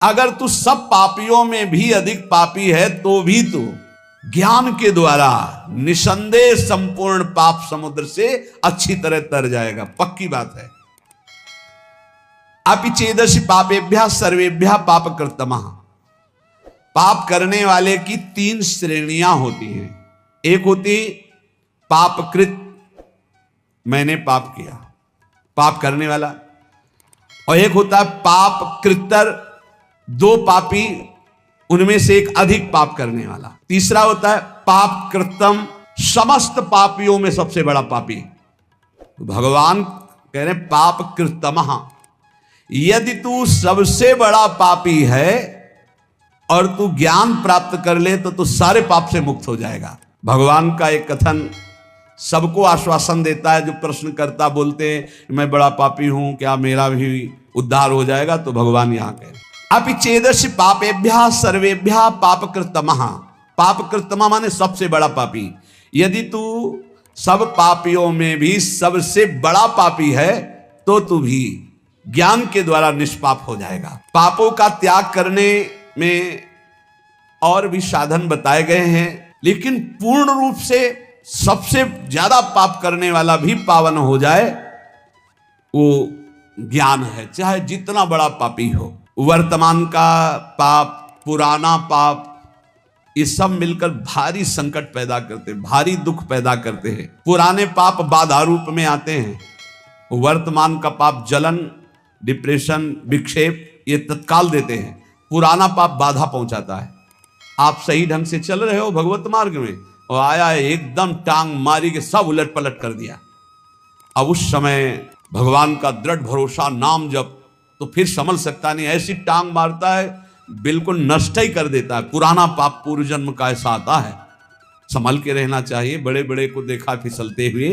अगर तू सब पापियों में भी अधिक पापी है तो भी तू ज्ञान के द्वारा निसंदेह संपूर्ण पाप समुद्र से अच्छी तरह तर जाएगा। पक्की बात है। अपि चेदसि पापेभ्यः सर्वेभ्यः पाप कृतमः। पाप करने वाले की 3 श्रेणियां होती हैं। एक होती पापकृत, मैंने पाप किया, पाप करने वाला, और एक होता है पाप कृतर, 2 पापी उनमें से एक अधिक पाप करने वाला। तीसरा होता है पाप कृतम, समस्त पापियों में सबसे बड़ा पापी। भगवान कह रहे पाप कृतमः, यदि तू सबसे बड़ा पापी है और तू ज्ञान प्राप्त कर ले तो तू सारे पाप से मुक्त हो जाएगा। भगवान का एक कथन सबको आश्वासन देता है। जो प्रश्न करता बोलते हैं मैं बड़ा पापी हूं, क्या मेरा भी उद्धार हो जाएगा? तो भगवान यहां कह रहे अपि चेदसि पापेभ्यः सर्वेभ्यः पापकृतमः। पापकृतमः माने सबसे बड़ा पापी। यदि तू सब पापियों में भी सबसे बड़ा पापी है तो तू भी ज्ञान के द्वारा निष्पाप हो जाएगा। पापों का त्याग करने में और भी साधन बताए गए हैं, लेकिन पूर्ण रूप से सबसे ज्यादा पाप करने वाला भी पावन हो जाए वो ज्ञान है, चाहे जितना बड़ा पापी हो। वर्तमान का पाप, पुराना पाप, ये सब मिलकर भारी संकट पैदा करते हैं, भारी दुख पैदा करते हैं। पुराने पाप बाधा रूप में आते हैं, वर्तमान का पाप जलन, डिप्रेशन, विक्षेप ये तत्काल देते हैं। पुराना पाप बाधा पहुंचाता है। आप सही ढंग से चल रहे हो भगवत मार्ग में और आया एकदम टांग मारी के सब उलट पलट कर दिया। अब उस समय भगवान का दृढ़ भरोसा, नाम जप, तो फिर संभल सकता नहीं। ऐसी टांग मारता है बिल्कुल नष्ट ही कर देता है। पुराना पाप पूर्व जन्म का ऐसा आता है, संभल के रहना चाहिए। बड़े बड़े को देखा फिसलते हुए।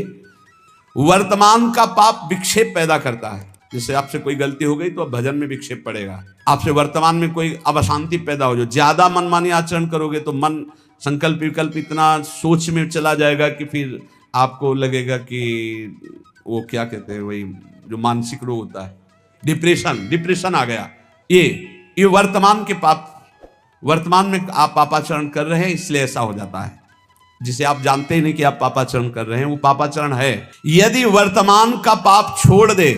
वर्तमान का पाप विक्षेप पैदा करता है। जैसे आपसे कोई गलती हो गई तो अब भजन में विक्षेप पड़ेगा। आपसे वर्तमान में कोई अब अशांति पैदा हो जाए, ज्यादा मनमानी आचरण करोगे तो मन संकल्प विकल्प इतना सोच में चला जाएगा कि फिर आपको लगेगा कि वो क्या कहते हैं, वही जो मानसिक रोग होता है, डिप्रेशन आ गया। ये वर्तमान के पाप, वर्तमान में आप पापाचरण कर रहे हैं इसलिए ऐसा हो जाता है। जिसे आप जानते ही नहीं कि आप पापाचरण कर रहे हैं, वो पापाचरण है। यदि वर्तमान का पाप छोड़ दे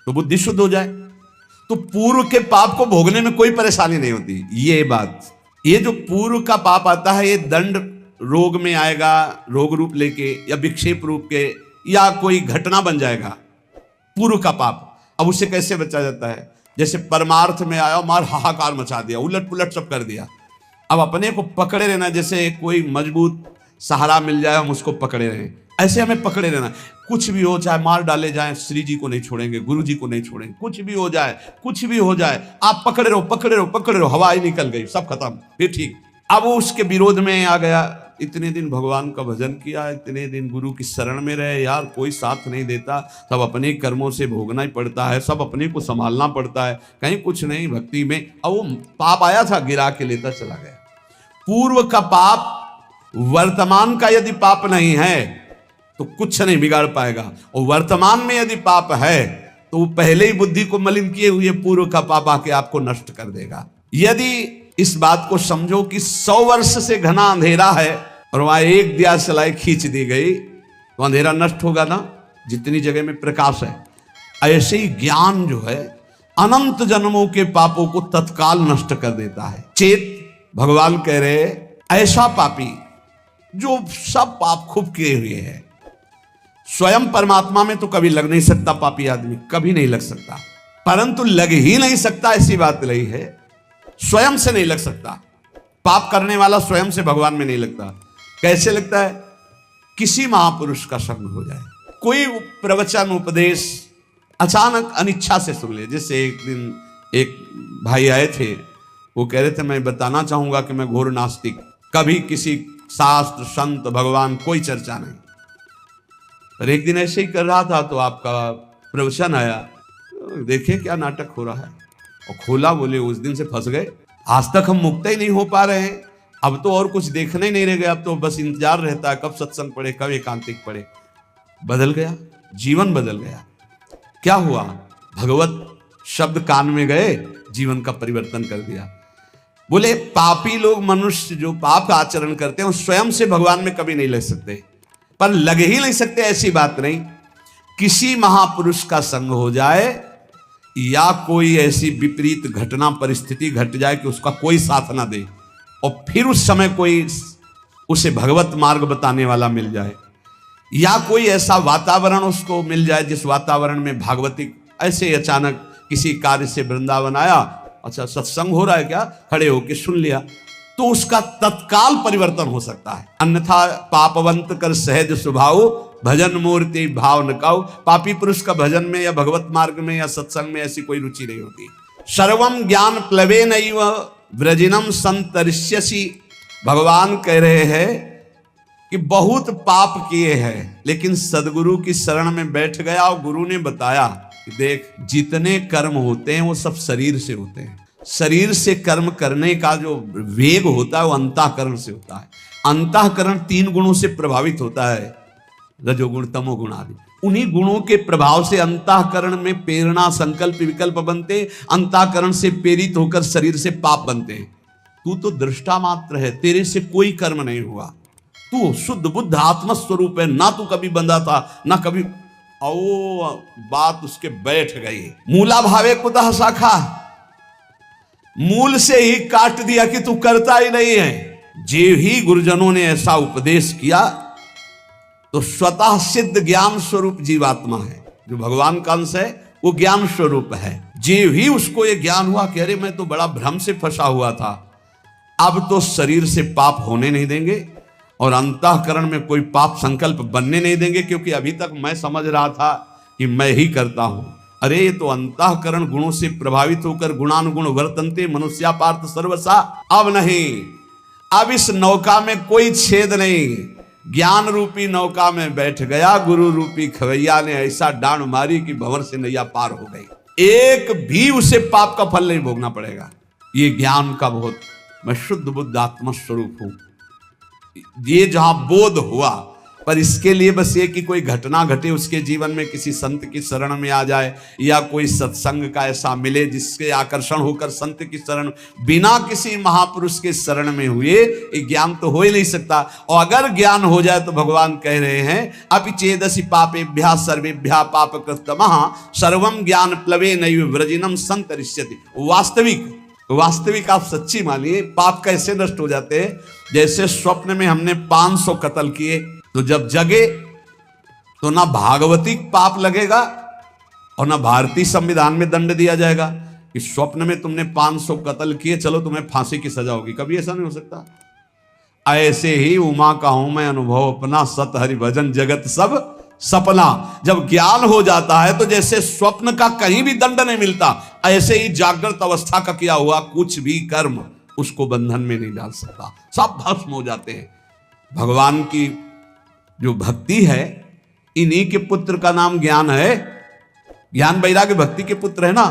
तो बुद्धि शुद्ध हो जाए तो पूर्व के पाप को भोगने में कोई परेशानी नहीं होती। ये बात, ये जो पूर्व का पाप आता है ये दंड रोग में आएगा, रोग रूप लेके, या विक्षेप रूप के, या कोई घटना बन जाएगा पूर्व का पाप। अब उससे कैसे बचा जाता है? जैसे परमार्थ में आया, मार हाहाकार मचा दिया, उलट पुलट सब कर दिया। अब अपने को पकड़े रहना, जैसे कोई मजबूत सहारा मिल जाए हम उसको पकड़े रहें, ऐसे हमें पकड़े रहना। कुछ भी हो, चाहे मार डाले जाए, श्री जी को नहीं छोड़ेंगे, गुरु जी को नहीं छोड़ेंगे। कुछ भी हो जाए, कुछ भी हो जाए, आप पकड़े रहो, पकड़े रहो, पकड़े रहो। हवा ही निकल गई, सब खत्म, फिर ठीक। अब वो उसके विरोध में आ गया। इतने दिन भगवान का भजन किया, इतने दिन गुरु की शरण में रहे, यार कोई साथ नहीं देता, सब अपने कर्मों से भोगना ही पड़ता है, सब अपने को संभालना पड़ता है, कहीं कुछ नहीं भक्ति में। अब वो पाप आया था, गिरा के लेता चला गया। पूर्व का पाप वर्तमान का यदि पाप नहीं है तो कुछ नहीं बिगाड़ पाएगा, और वर्तमान में यदि पाप है तो वो पहले ही बुद्धि को मलिन किए हुए पूर्व का पाप आके आपको नष्ट कर देगा। यदि इस बात को समझो कि 100 वर्ष से घना अंधेरा है और वहां एक दिया सलाई खींच दी गई तो अंधेरा नष्ट होगा ना, जितनी जगह में प्रकाश है। ऐसे ही ज्ञान जो है अनंत जन्मों के पापों को तत्काल नष्ट कर देता है। चेत भगवान कह रहे ऐसा पापी जो सब पाप खूब किए हुए है, स्वयं परमात्मा में तो कभी लग नहीं सकता पापी आदमी, कभी नहीं लग सकता। परंतु लग ही नहीं सकता ऐसी बात नहीं है, स्वयं से नहीं लग सकता। पाप करने वाला स्वयं से भगवान में नहीं लगता। कैसे लगता है? किसी महापुरुष का संग हो जाए, कोई प्रवचन उपदेश अचानक अनिच्छा से सुन ले। जैसे एक दिन एक भाई आए थे, वो कह रहे थे मैं बताना चाहूंगा कि मैं घोर नास्तिक, कभी किसी शास्त्र संत भगवान कोई चर्चा नहीं। पर एक दिन ऐसे ही कर रहा था तो आपका प्रवचन आया, देखिए क्या नाटक हो रहा है, और खोला, बोले उस दिन से फंस गए, आज तक हम मुक्त ही नहीं हो पा रहे हैं। अब तो और कुछ देखने ही नहीं रह गया, अब तो बस इंतजार रहता है कब सत्संग पढ़े, कब एकांतिक पढ़े। बदल गया, जीवन बदल गया। क्या हुआ? भगवत शब्द कान में गए, जीवन का परिवर्तन कर दिया। बोले पापी लोग, मनुष्य जो पाप आचरण करते हैं वो स्वयं से भगवान में कभी नहीं लग सकते, पर लग ही नहीं सकते ऐसी बात नहीं। किसी महापुरुष का संग हो जाए या कोई ऐसी विपरीत घटना परिस्थिति घट जाए कि उसका कोई साथ ना दे, और फिर उस समय कोई उसे भगवत मार्ग बताने वाला मिल जाए, या कोई ऐसा वातावरण उसको मिल जाए जिस वातावरण में भागवतिक, ऐसे अचानक किसी कार्य से वृंदावन आया, अच्छा सत्संग हो रहा है क्या, खड़े होके सुन लिया, तो उसका तत्काल परिवर्तन हो सकता है। अन्यथा पापवंत कर सहज स्वभाव, भजन मूर्ति भाव न काऊ। पापी पुरुष का भजन में या भगवत मार्ग में या सत्संग में ऐसी कोई रुचि नहीं होती। सर्वम ज्ञान प्लवे नैव व्रजिनम संतरिष्यसि। भगवान कह रहे हैं कि बहुत पाप किए हैं, लेकिन सदगुरु की शरण में बैठ गया और गुरु ने बताया कि देख जितने कर्म होते हैं वो सब शरीर से होते हैं। शरीर से कर्म करने का जो वेग होता है वो अंतःकरण से होता है। अंतःकरण 3 गुणों से प्रभावित होता है, रजोगुण तमोगुण आदि। उन्हीं गुणों के प्रभाव से अंतःकरण में प्रेरणा संकल्प विकल्प बनते, अंतःकरण से प्रेरित होकर शरीर से पाप बनते हैं। तू तो दृष्टा मात्र है, तेरे से कोई कर्म नहीं हुआ, तू शुद्ध बुद्ध आत्मस्वरूप है, ना तू कभी बंधा था ना कभी। ओ बात उसके बैठ गई। मूला भावे कुतः शाखा, मूल से ही काट दिया कि तू करता ही नहीं है। जे ही गुरुजनों ने ऐसा उपदेश किया तो स्वतः सिद्ध ज्ञान स्वरूप जीवात्मा है, जो भगवान का अंश है वो ज्ञान स्वरूप है। जे ही उसको ये ज्ञान हुआ कि अरे मैं तो बड़ा भ्रम से फंसा हुआ था, अब तो शरीर से पाप होने नहीं देंगे और अंतःकरण में कोई पाप संकल्प बनने नहीं देंगे, क्योंकि अभी तक मैं समझ रहा था कि मैं ही करता हूं। अरे ये तो अंतःकरण गुणों से प्रभावित होकर गुणानुगुण वर्तन्ते मनुष्या पार्थ सर्वसा। अब नहीं, अब इस नौका में कोई छेद नहीं, ज्ञान रूपी नौका में बैठ गया। गुरु रूपी खवैया ने ऐसा डांड मारी कि भंवर से नैया पार हो गई। एक भी उसे पाप का फल नहीं भोगना पड़ेगा। ये ज्ञान का बहुत, मैं शुद्ध बुद्ध आत्मा स्वरूप हूं, ये जहां बोध हुआ। पर इसके लिए बस ये कि कोई घटना घटे उसके जीवन में, किसी संत की शरण में आ जाए, या कोई सत्संग का ऐसा मिले जिसके आकर्षण होकर संत की शरण, बिना किसी महापुरुष के शरण में हुए ये ज्ञान तो हो ही नहीं सकता। और अगर ज्ञान हो जाए तो भगवान कह रहे हैं अपि चेदसि पापेभ्यः सर्वेभ्यः पापकृतमः सर्वम ज्ञान प्लवे नैव व्रजिनम संतरिष्यति। वास्तविक आप सच्ची मानिए, पाप कैसे नष्ट हो जाते हैं। जैसे स्वप्न में हमने 500 कत्ल किए, तो जब जगे तो ना भागवतिक पाप लगेगा और ना भारतीय संविधान में दंड दिया जाएगा कि स्वप्न में तुमने 500 कत्ल किए, चलो तुम्हें फांसी की सजा होगी। कभी ऐसा नहीं हो सकता। ऐसे ही उमा का हूं मैं अनुभव अपना, सत हरि भजन जगत सब सपना। जब ज्ञान हो जाता है तो जैसे स्वप्न का कहीं भी दंड नहीं मिलता, ऐसे ही जागृत अवस्था का किया हुआ कुछ भी कर्म उसको बंधन में नहीं डाल सकता, सब भस्म हो जाते हैं। भगवान की जो भक्ति है, इन्हीं के पुत्र का नाम ज्ञान है। ज्ञान वैराग्य भक्ति के पुत्र है ना।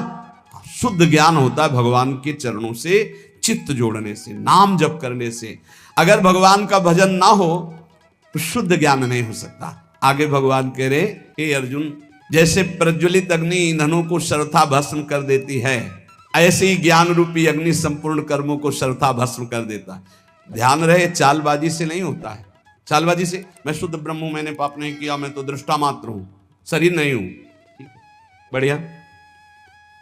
शुद्ध ज्ञान होता है भगवान के चरणों से चित्त जोड़ने से, नाम जप करने से। अगर भगवान का भजन ना हो तो शुद्ध ज्ञान नहीं हो सकता। आगे भगवान कह रहे, हे अर्जुन, जैसे प्रज्वलित अग्नि ईंधनों को सर्वथा भस्म कर देती है, ऐसे ही ज्ञान रूपी अग्नि संपूर्ण कर्मों को सर्वथा भस्म कर देता है। ध्यान रहे, चालबाजी से नहीं होता है। चालबाजी से मैं शुद्ध ब्रह्म हूं, मैंने पाप नहीं किया, मैं तो दृष्टा मात्र हूं, शरीर नहीं हूं। बढ़िया।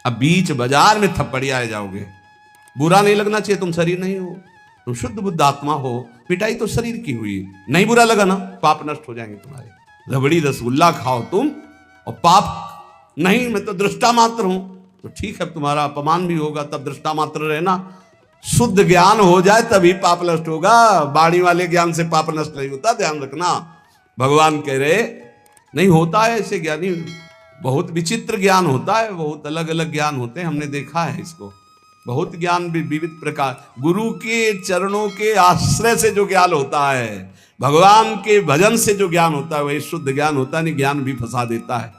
अब बीच बाजार में थप्पड़ियाए जाओगे, बुरा नहीं लगना चाहिए, तुम शरीर नहीं हो, तुम शुद्ध बुद्ध आत्मा हो। पिटाई तो शरीर की हुई, नहीं बुरा लगा ना, पाप नष्ट हो जाएंगे तुम्हारे। रबड़ी रसगुल्ला खाओ तुम और पाप नहीं, मैं तो दृष्टा मात्र हूं, तो ठीक है, तुम्हारा अपमान भी होगा, तब दृष्टा मात्र रहना। शुद्ध ज्ञान हो जाए तभी पाप नष्ट होगा, बाणी वाले ज्ञान से पाप नष्ट नहीं होता, ध्यान रखना। भगवान कह रहे नहीं होता है ऐसे ज्ञानी, बहुत विचित्र ज्ञान होता है, बहुत अलग अलग ज्ञान होते हैं, हमने देखा है इसको। बहुत ज्ञान भी विविध प्रकार, गुरु के चरणों के आश्रय से जो ज्ञान होता है, भगवान के भजन से जो ज्ञान होता है, वही शुद्ध ज्ञान होता है। नहीं, ज्ञान भी फंसा देता है,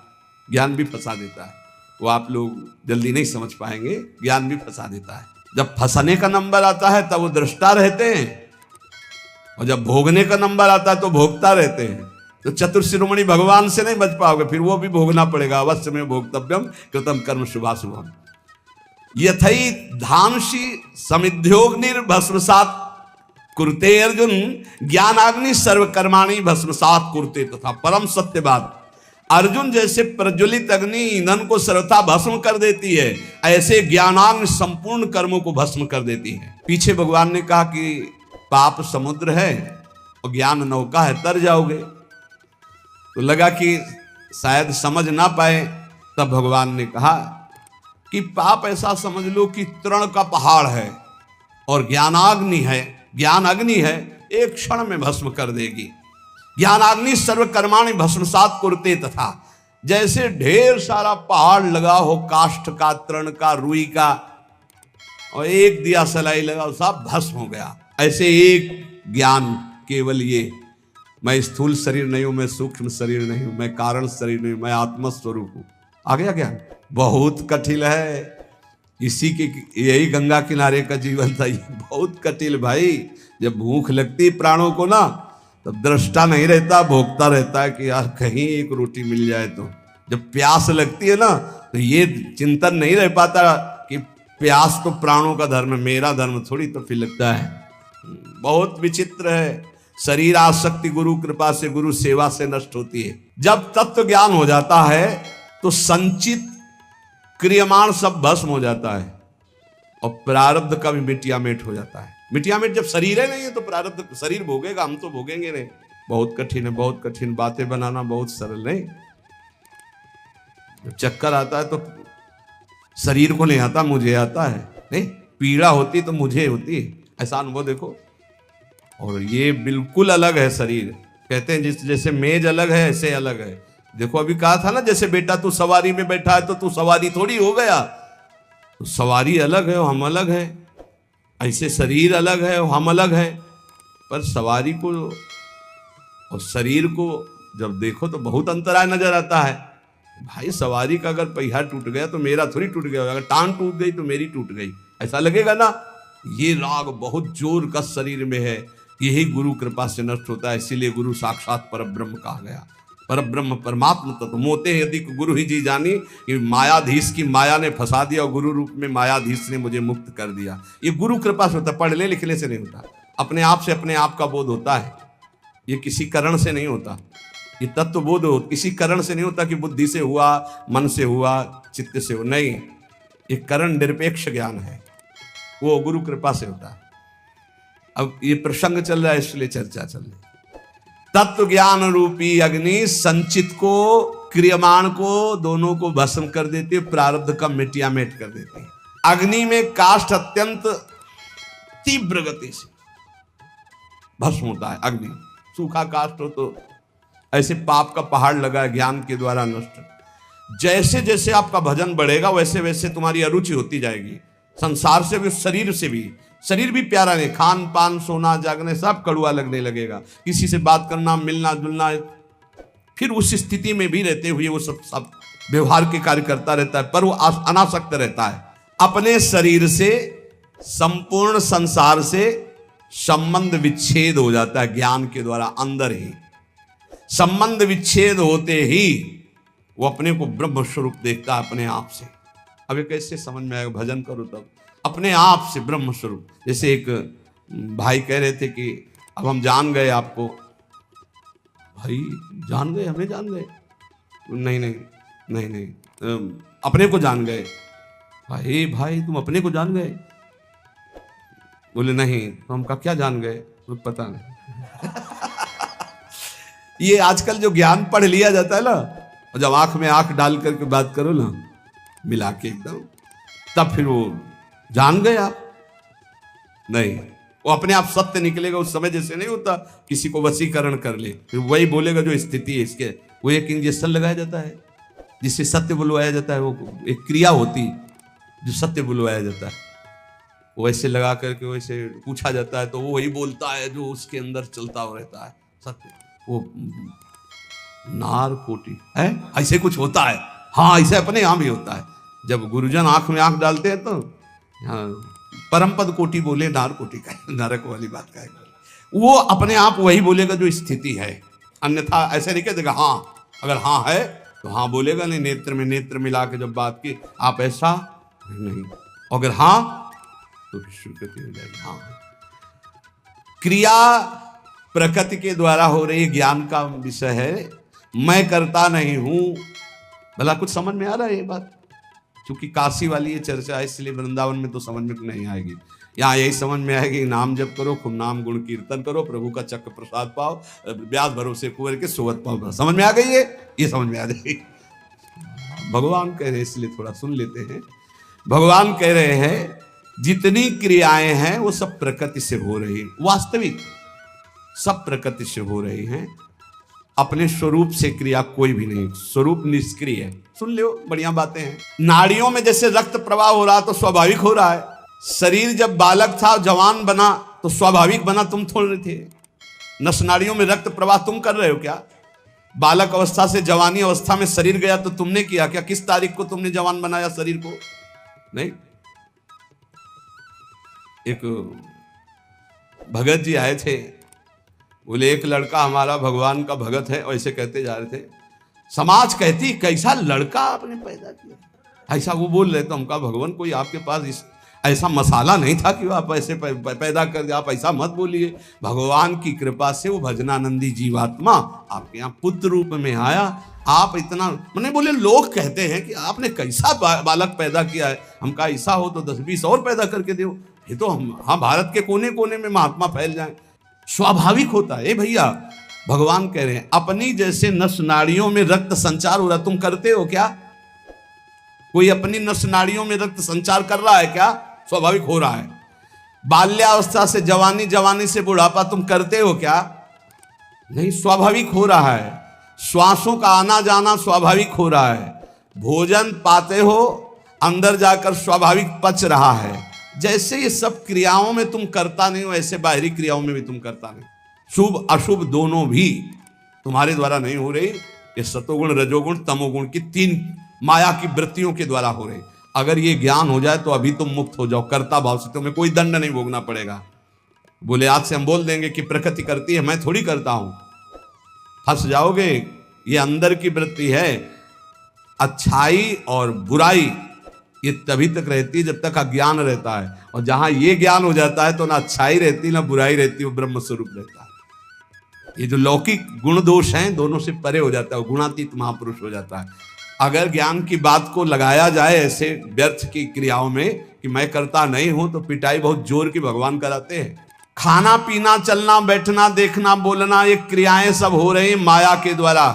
ज्ञान भी फंसा देता है, वो आप लोग जल्दी नहीं समझ पाएंगे। ज्ञान भी फंसा देता है। जब फंसने का नंबर आता है तब वो दृष्टा रहते हैं, और जब भोगने का नंबर आता है तो भोगता रहते हैं। तो चतुर शिरोमणि भगवान से नहीं बच पाओगे, फिर वो भी भोगना पड़ेगा। अवश्य में भोक्तव्यम कृतम कर्म शुभाशुभम। यथई धामसी समिध्योग्निर्भस्मसात कुरुते अर्जुन ज्ञानाग्नि सर्वकर्माणि भस्मसात कुरुते। तथा परम सत्य बात, अर्जुन जैसे प्रज्वलित अग्नि ईंधन को सर्वथा भस्म कर देती है, ऐसे ज्ञानाग्नि संपूर्ण कर्मों को भस्म कर देती है। पीछे भगवान ने कहा कि पाप समुद्र है और ज्ञान नौका है, तर जाओगे। तो लगा कि शायद समझ ना पाए, तब भगवान ने कहा कि पाप ऐसा समझ लो कि तृण का पहाड़ है और ज्ञानाग्नि है, ज्ञान अग्नि है, एक क्षण में भस्म कर देगी। ज्ञानाग्नि सर्वकर्माणि भस्मसात कुरुते। तथा जैसे ढेर सारा पहाड़ लगा हो, काष्ठ का, तृण का, रुई का, और एक दिया सलाई लगा, सब भस्म हो गया। ऐसे एक ज्ञान, केवल ये, मैं स्थूल शरीर नहीं हूं, मैं सूक्ष्म शरीर नहीं हूं, मैं कारण शरीर नहीं हूं, मैं आत्मस्वरूप हूं। आ गया ज्ञान। बहुत कठिन है। इसी के यही गंगा किनारे का जीवन था। ये बहुत कठिन भाई। जब भूख लगती प्राणों को ना, तब दृष्टा नहीं रहता, भोगता रहता है कि यार कहीं एक रोटी मिल जाए। तो जब प्यास लगती है ना, तो ये चिंतन नहीं रह पाता कि प्यास तो प्राणों का धर्म है, मेरा धर्म थोड़ी। तो फिर लगता है बहुत विचित्र है। शरीर आसक्ति गुरु कृपा से, गुरु सेवा से नष्ट होती है। जब तत्व ज्ञान हो जाता है तो संचित क्रियमाण सब भस्म हो जाता है और प्रारब्ध का भी मिटियामेट हो जाता है। मिटियामेट जब शरीर है नहीं है तो प्रारब्ध शरीर भोगेगा, हम तो भोगेंगे नहीं। बहुत कठिन है, बहुत कठिन। बातें बनाना बहुत सरल नहीं। जब चक्कर आता है तो शरीर को नहीं आता, मुझे आता है। नहीं, पीड़ा होती तो मुझे होती है, ऐसा अनुभव देखो। और ये बिल्कुल अलग है शरीर। कहते हैं जैसे मेज अलग है, ऐसे अलग है। देखो अभी कहा था ना, जैसे बेटा तू सवारी में बैठा है तो तू सवारी थोड़ी हो गया। तो सवारी अलग है और हम अलग है। ऐसे शरीर अलग है और हम अलग है। पर सवारी को और शरीर को जब देखो तो बहुत अंतराय नजर आता है। भाई सवारी का अगर पहिया टूट गया तो मेरा थोड़ी टूट गया, अगर टांग टूट गई तो मेरी टूट गई, ऐसा लगेगा ना। ये राग बहुत जोर का शरीर में है, यही गुरु कृपा से नष्ट होता है। इसीलिए गुरु साक्षात परब्रह्म कहा गया। परब्रह्म परमात्मा तत्व मोते यदि गुरु ही जी जानी, कि मायाधीश की माया ने फंसा दिया और गुरु रूप में मायाधीश ने मुझे मुक्त कर दिया। ये गुरु कृपा से होता है, पढ़ने लिखने से नहीं होता। अपने आप से अपने आप का बोध होता है। ये किसी करण से नहीं होता। ये तत्व बोध हो किसी करण से नहीं होता कि बुद्धि से हुआ, मन से हुआ, चित्त से हो, नहीं। ये करण निरपेक्ष ज्ञान है, वो गुरु कृपा से होता है। अब ये प्रसंग चल रहा है इसलिए चर्चा चल रही। तत्व ज्ञान रूपी अग्नि संचित को, क्रियमाण को, दोनों को भस्म कर देती है, प्रारब्ध का मिटियामेट कर देती है। अग्नि में काष्ठ अत्यंत तीव्र गति से भस्म होता है। अग्नि सूखा काष्ठ हो तो ऐसे पाप का पहाड़ लगा है, ज्ञान के द्वारा नष्ट। जैसे जैसे आपका भजन बढ़ेगा वैसे वैसे तुम्हारी अरुचि होती जाएगी, संसार से भी, शरीर से भी। शरीर भी प्यारा नहीं, खान पान सोना जागने सब कड़ुआ लगने लगेगा। किसी से बात करना, मिलना जुलना, फिर उस स्थिति में भी रहते हुए वो सब व्यवहार के कार्य करता रहता है, पर वो अनासक्त रहता है। अपने शरीर से, संपूर्ण संसार से संबंध विच्छेद हो जाता है ज्ञान के द्वारा। अंदर ही संबंध विच्छेद होते ही वो अपने को ब्रह्म स्वरूप देखता है अपने आप से। अब ये कैसे समझ में आएगा? भजन करो तब अपने आप से ब्रह्म स्वरूप। जैसे एक भाई कह रहे थे कि अब हम जान गए आपको। भाई जान गए? हमें जान गए? नहीं नहीं नहीं नहीं, अपने को जान गए। भाई तुम अपने को जान गए? बोले नहीं। तो हम कहा क्या जान गए? तो पता नहीं। ये आजकल जो ज्ञान पढ़ लिया जाता है ना, और जब आंख में आंख डाल करके बात करो ना, मिला के एकदम, तब फिर वो जान गए आप। नहीं, वो अपने आप सत्य निकलेगा उस समय। जैसे नहीं होता किसी को वशीकरण कर ले, फिर वही बोलेगा जो स्थिति है इसके। वो एक इंजेक्शन लगाया जाता है जिससे सत्य बुलवाया जाता है। वो एक क्रिया होती जो सत्य बुलवाया जाता है। वैसे लगा करके वैसे पूछा जाता है तो वो वही बोलता है जो उसके अंदर चलता रहता है सत्य। वो नारकोटी है, ऐसे कुछ होता है। हाँ, ऐसे अपने यहाँ भी होता है। जब गुरुजन आंख में आंख डालते हैं तो हाँ, परम पद कोटि बोले, नारकोटी का नरक वाली बात का है। वो अपने आप वही बोलेगा जो स्थिति है, अन्यथा ऐसे नहीं कह देगा। हाँ, अगर हाँ है तो हाँ बोलेगा, नहीं नेत्र में नेत्र मिला के जब बात की आप ऐसा नहीं। अगर हाँ तो स्वीकृति हो जाएगी। हाँ, क्रिया प्रकृति के द्वारा हो रही ज्ञान का विषय है, मैं करता नहीं हूं। भला कुछ समझ में आ रहा है ये बात? क्योंकि काशी वाली ये चर्चा है, इसलिए वृंदावन में तो समझ में नहीं आएगी। यहाँ यही समझ में आएगी, नाम जप करो, खूब नाम गुण कीर्तन करो, प्रभु का चक्र प्रसाद पाओ, ब्याज भरोसे कुंवर के सोवत पाओ। समझ में आ गई है? ये समझ में आ जाएगी। भगवान कह रहे हैं, इसलिए थोड़ा सुन लेते हैं। भगवान कह रहे हैं जितनी क्रियाएं हैं वो सब प्रकृति से हो रही हैं, वास्तविक सब प्रकृति से हो रही हैं। अपने स्वरूप से क्रिया कोई भी नहीं, स्वरूप निष्क्रिय है। सुन लो, बढ़िया बातें हैं। नाड़ियों में जैसे रक्त प्रवाह हो रहा तो स्वाभाविक हो रहा है। शरीर जब बालक था, जवान बना तो स्वाभाविक बना, तुम थोड़े थे। नस नाड़ियों में रक्त प्रवाह तुम कर रहे हो क्या? बालक अवस्था से जवानी अवस्था में शरीर गया तो तुमने किया क्या? किस तारीख को तुमने जवान बनाया शरीर को? नहीं। एक भगत जी आए थे, बोले एक लड़का हमारा भगवान का भगत है, ऐसे कहते जा रहे थे। समाज कहती कैसा लड़का आपने पैदा किया, ऐसा वो बोल रहे। तो हमका भगवान कोई आपके पास ऐसा मसाला नहीं था कि आप ऐसे पैदा कर दिया, आप ऐसा मत बोलिए। भगवान की कृपा से वो भजनानंदी जीवात्मा आपके यहाँ पुत्र रूप में आया। आप इतना मैंने बोले, लोग कहते हैं कि आपने कैसा बालक पैदा किया है, हमका ऐसा हो तो 10-20 और पैदा करके दो, ये तो हम हाँ भारत के कोने कोने में महात्मा फैल जाएं। स्वाभाविक होता है भैया। भगवान कह रहे हैं अपनी जैसे नस नाड़ियों में रक्त संचार हो रहा, तुम करते हो क्या? कोई अपनी नस नाड़ियों में रक्त संचार कर रहा है क्या? स्वाभाविक हो रहा है। बाल्यावस्था से जवानी, जवानी से बुढ़ापा तुम करते हो क्या? नहीं, स्वाभाविक हो रहा है। श्वासों का आना जाना स्वाभाविक हो रहा है। भोजन पाते हो, अंदर जाकर स्वाभाविक पच रहा है। जैसे ये सब क्रियाओं में तुम करता नहीं हो, ऐसे बाहरी क्रियाओं में भी तुम करता नहीं। शुभ अशुभ दोनों भी तुम्हारे द्वारा नहीं हो रही, ये सतोगुण रजोगुण तमोगुण की 3 माया की वृत्तियों के द्वारा हो रही। अगर ये ज्ञान हो जाए तो अभी तुम मुक्त हो जाओ, कर्ता भाव से तुम्हें कोई दंड नहीं भोगना पड़ेगा। बोले आज से हम बोल देंगे कि प्रकृति करती है, मैं थोड़ी करता हूं, फंस जाओगे। ये अंदर की वृत्ति है। अच्छाई और बुराई ये तभी तक रहती है जब तक अज्ञान रहता है, और जहां ये ज्ञान हो जाता है तो ना अच्छाई रहती ना बुराई रहती, वो ब्रह्म स्वरूप रहता है। ये जो लौकिक गुण दोष हैं दोनों से परे हो जाता है, वो गुणातीत महापुरुष हो जाता है। अगर ज्ञान की बात को लगाया जाए ऐसे व्यर्थ की क्रियाओं में कि मैं करता नहीं हूं, तो पिटाई बहुत जोर की भगवान कराते हैं। खाना पीना चलना बैठना देखना बोलना ये क्रियाएं सब हो रही माया के द्वारा,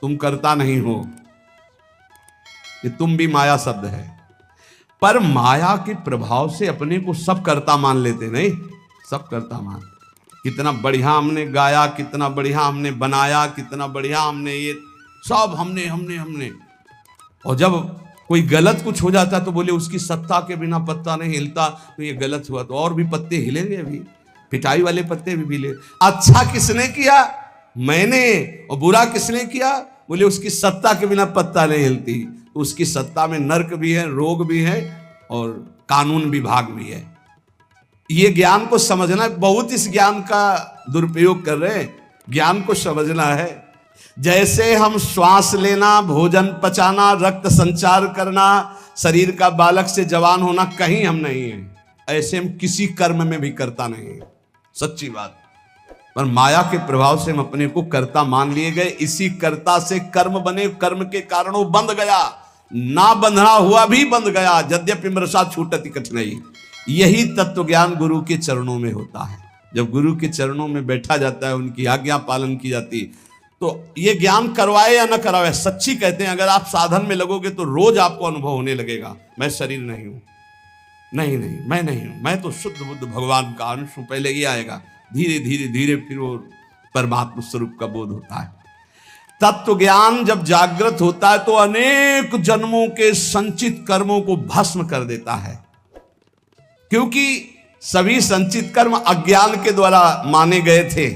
तुम करता नहीं हो। ये तुम भी माया शब्द है, पर माया के प्रभाव से अपने को सब करता मान लेते नहीं, सब करता मान। कितना बढ़िया हमने गाया, कितना बढ़िया हमने बनाया, कितना बढ़िया हमने ये सब हमने और जब कोई गलत कुछ हो जाता तो बोले उसकी सत्ता के बिना पत्ता नहीं हिलता, तो ये गलत हुआ तो और भी पत्ते हिलेंगे, अभी पिटाई वाले पत्ते भी हिले। अच्छा किसने किया? मैंने। और बुरा किसने किया? बोले उसकी सत्ता के बिना पत्ता नहीं हिलती। तो उसकी सत्ता में नर्क भी है, रोग भी है और कानून विभाग भी है। ये ज्ञान को समझना, बहुत इस ज्ञान का दुरुपयोग कर रहे हैं। ज्ञान को समझना है। जैसे हम श्वास लेना, भोजन पचाना, रक्त संचार करना, शरीर का बालक से जवान होना कहीं हम नहीं है, ऐसे हम किसी कर्म में भी करता नहीं है, सच्ची बात। पर माया के प्रभाव से हम अपने को कर्ता मान लिए गए। इसी कर्ता से कर्म बने, कर्म के कारण वो बंध गया, ना बंधना हुआ भी बंध गया। यद्यपि मृषा छूटति कठिनाई। यही तत्व ज्ञान गुरु के चरणों में होता है। जब गुरु के चरणों में बैठा जाता है, उनकी आज्ञा पालन की जाती, तो ये ज्ञान करवाए या न करवाए, सच्ची कहते हैं अगर आप साधन में लगोगे तो रोज आपको अनुभव होने लगेगा, मैं शरीर नहीं हूं, नहीं मैं नहीं हूं, मैं तो शुद्ध बुद्ध भगवान का अंश हूं। पहले ये आएगा, धीरे धीरे धीरे फिर वो परमात्मा स्वरूप का बोध होता है। तत्व ज्ञान जब जागृत होता है तो अनेक जन्मों के संचित कर्मों को भस्म कर देता है, क्योंकि सभी संचित कर्म अज्ञान के द्वारा माने गए थे।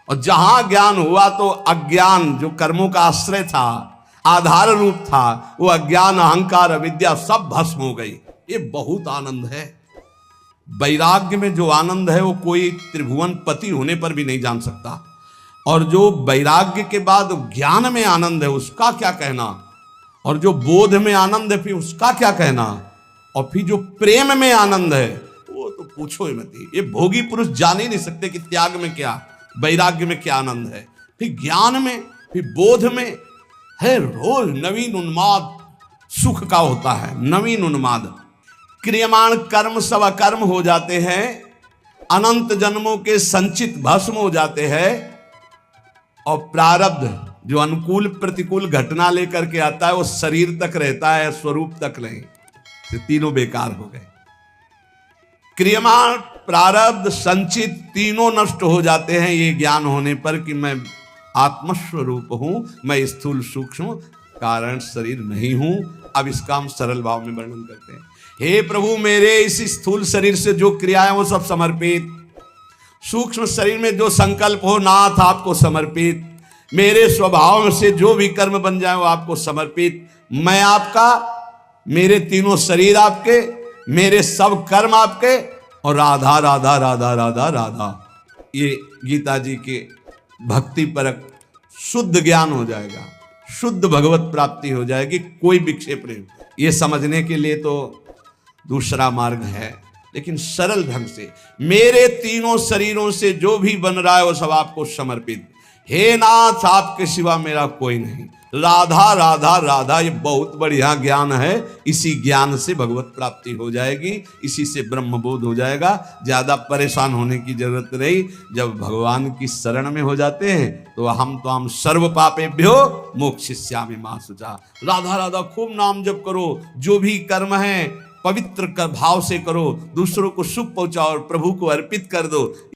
और जहां ज्ञान हुआ तो अज्ञान जो कर्मों का आश्रय था, आधार रूप था, वो अज्ञान अहंकार अविद्या सब भस्म हो गई। ये बहुत आनंद है। वैराग्य में जो आनंद है वो कोई त्रिभुवन पति होने पर भी नहीं जान सकता। और जो वैराग्य के बाद ज्ञान में आनंद है उसका क्या कहना, और जो बोध में आनंद है फिर उसका क्या कहना। और फिर जो प्रेम में आनंद है वो तो पूछो ही मत। ये भोगी पुरुष जान ही नहीं सकते कि त्याग में क्या, वैराग्य में क्या आनंद है। फिर ज्ञान में, फिर बोध में है रोज नवीन उन्माद सुख का होता है, नवीन उन्माद। क्रियमाण कर्म सब अकर्म हो जाते हैं, अनंत जन्मों के संचित भस्म हो जाते हैं, और प्रारब्ध जो अनुकूल प्रतिकूल घटना लेकर के आता है वो शरीर तक रहता है, स्वरूप तक नहीं। तो तीनों बेकार हो गए। क्रियमाण प्रारब्ध संचित तीनों नष्ट हो जाते हैं ये ज्ञान होने पर कि मैं आत्मस्वरूप हूं, मैं स्थूल सूक्ष्म कारण शरीर नहीं हूं। अब इसका हम सरल भाव में वर्णन करते हैं। हे प्रभु, मेरे इस स्थूल शरीर से जो क्रियाएं वो सब समर्पित, सूक्ष्म शरीर में जो संकल्प हो नाथ आपको समर्पित, मेरे स्वभाव से जो भी कर्म बन जाए वो आपको समर्पित। मैं आपका, मेरे तीनों शरीर आपके, मेरे सब कर्म आपके, और राधा राधा राधा राधा राधा। ये गीता जी के भक्ति परक शुद्ध ज्ञान हो जाएगा, शुद्ध भगवत प्राप्ति हो जाएगी, कोई विक्षेप नहीं। ये समझने के लिए तो दूसरा मार्ग है, लेकिन सरल ढंग से मेरे तीनों शरीरों से जो भी बन रहा है वो सब आपको समर्पित। हे नाथ, आपके सिवा मेरा कोई नहीं। राधा राधा राधा, ये बहुत बढ़िया ज्ञान है। इसी ज्ञान से भगवत प्राप्ति हो जाएगी, इसी से ब्रह्मबोध हो जाएगा। ज्यादा परेशान होने की जरूरत नहीं। जब भगवान की शरण में हो जाते हैं तो हम सर्व पापेभ्यो मोक्षयिष्यामि मा शुचा। राधा राधा खूब नाम जप करो, जो भी कर्म है पवित्र कर भाव से करो, दूसरों को सुख पहुंचाओ और प्रभु को अर्पित कर दो।